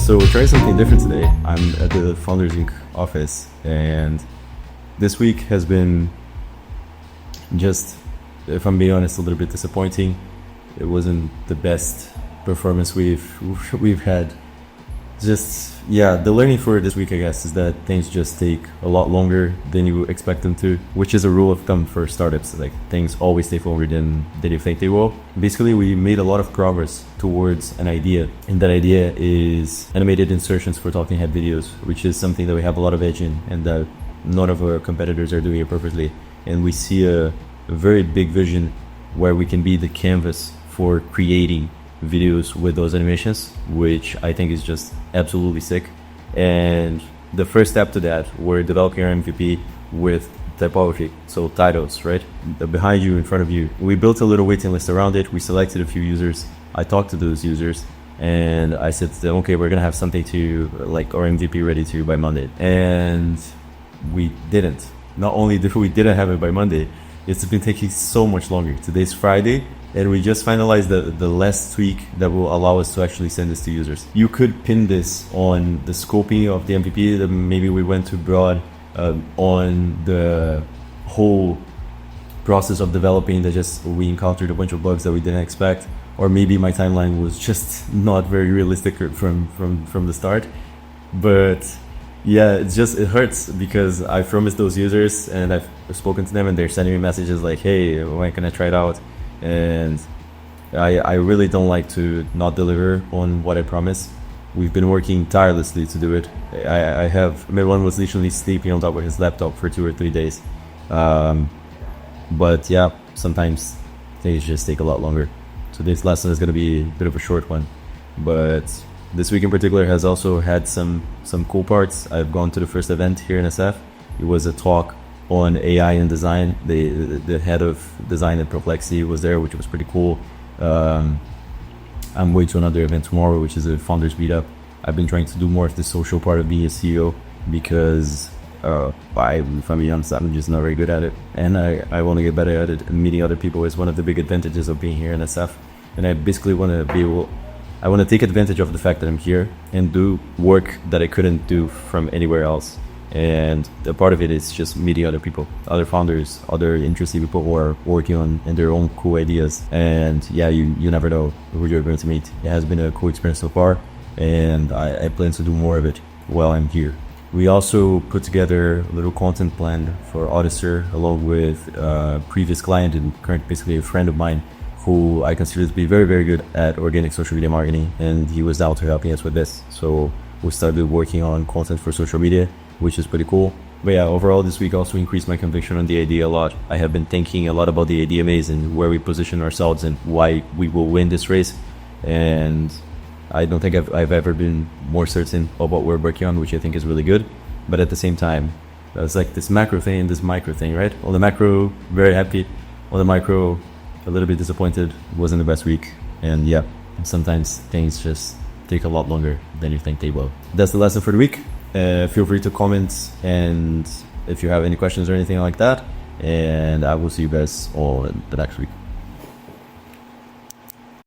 So we're trying something different today. I'm at the Founders Inc. office, and this week has been just, if I'm being honest, a little bit disappointing. It wasn't the best performance we've had. The learning for this week, I guess, is that things just take a lot longer than you expect them to, which is a rule of thumb for startups. Like, things always take longer than you think they will. Basically, we made a lot of progress towards an idea, and that idea is animated insertions for talking head videos, which is something that we have a lot of edge in, and that none of our competitors are doing it perfectly. And we see a very big vision where we can be the canvas for creating videos with those animations, which I think is just absolutely sick. And the first step to that, we're developing our MVP with typography, so titles, right? Behind you, in front of you. We built a little waiting list around it. We selected a few users. I talked to those users and I said to them, okay, we're gonna have something to, like, our MVP ready to by Monday. And we didn't. Not only did we didn't have it by Monday, it's been taking so much longer. Today's Friday, and we just finalized the last tweak that will allow us to actually send this to users. You could pin this on the scoping of the MVP, that maybe we went too broad on the whole process of developing, that just we encountered a bunch of bugs that we didn't expect, or maybe my timeline was just not very realistic from the start. But yeah, it hurts because I promised those users and I've spoken to them and they're sending me messages like, hey, when can I try it out? And I really don't like to not deliver on what I promise. We've been working tirelessly to do it. Mirwan was literally sleeping on top of his laptop for 2 or 3 days. But yeah, sometimes things just take a lot longer. So this lesson is going to be a bit of a short one. But this week in particular has also had some cool parts. I've gone to the first event here in SF. It was a talk on AI and design. The head of design at Perplexity was there, which was pretty cool. I'm going to another event tomorrow, which is a founders meetup. I've been trying to do more of the social part of being a CEO because if I'm being honest, I'm just not very good at it, and I want to get better at it. And meeting other people is one of the big advantages of being here in SF. And I basically want to take advantage of the fact that I'm here and do work that I couldn't do from anywhere else. And a part of it is just meeting other people, other founders, other interesting people who are working on in their own cool ideas. And yeah, you never know who you're going to meet. It has been a cool experience so far, and I plan to do more of it while I'm here. We also put together a little content plan for Hofstadter, along with a previous client and current, basically a friend of mine, who I consider to be very, very good at organic social media marketing, and he was down to helping us with this. So we started working on content for social media, which is pretty cool. But yeah, overall this week also increased my conviction on the idea a lot. I have been thinking a lot about the idea maze and where we position ourselves and why we will win this race. And I don't think I've ever been more certain of what we're working on, which I think is really good. But at the same time, it's like this macro thing and this micro thing, right? On the macro, very happy. On the micro, a little bit disappointed. It wasn't the best week. And yeah, sometimes things just take a lot longer than you think they will. That's the lesson for the week. Feel free to comment, and if you have any questions or anything like that, and I will see you guys all the next week.